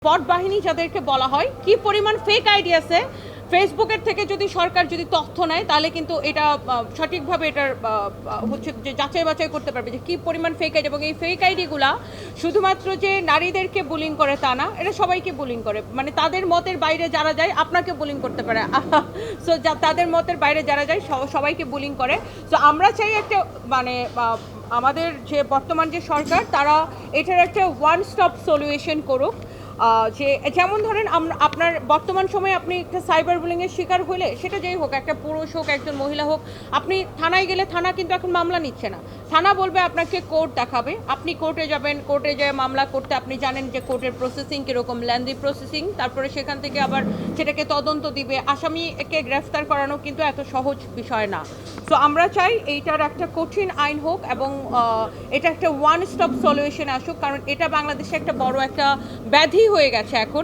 বট বাহিনী যাদেরকে বলা হয় কি পরিমাণ ফেক আইডি আছে ফেসবুকের থেকে যদি সরকার যদি তথ্য নেয় তাহলে কিন্তু এটা সঠিকভাবে এটার হচ্ছে যে যাচাই বাছাই করতে পারবে যে কী পরিমাণ ফেক আইডি, এবং এই ফেক আইডিগুলা শুধুমাত্র যে নারীদেরকে বুলিং করে তা না, এটা সবাইকে বুলিং করে, মানে তাদের মতের বাইরে যারা যায় আপনাকে বুলিং করতে পারে। সো তাদের মতের বাইরে যারা যায় সবাইকে বুলিং করে। সো আমরা চাই একটা মানে আমাদের যে বর্তমান যে সরকার তারা এটার একটা ওয়ান স্টপ সলিউশন করুক। যে যেমন ধরেন আপনার বর্তমান সময়ে আপনি একটা সাইবার বুলিংয়ের শিকার হলে সেটা যেই হোক, একটা পুরুষ হোক একজন মহিলা হোক, আপনি থানায় গেলে থানা কিন্তু এখন মামলা নিচ্ছে না। থানা বলবে আপনাকে কোর্ট দেখাবে, আপনি কোর্টে যাবেন, কোর্টে যেয়ে মামলা করতে আপনি জানেন যে কোর্টের প্রসেসিং কীরকম, লেন্দি প্রসেসিং, তারপরে সেখান থেকে আবার সেটাকে তদন্ত দিবে, আসামিকে গ্রেফতার করানো কিন্তু এত সহজ বিষয় না। সো আমরা চাই এইটার একটা কঠিন আইন হোক এবং এটা একটা ওয়ান স্টপ সলিউশন আসুক, কারণ এটা বাংলাদেশে একটা বড় একটা ব্যাধি হয়ে গেছে এখন।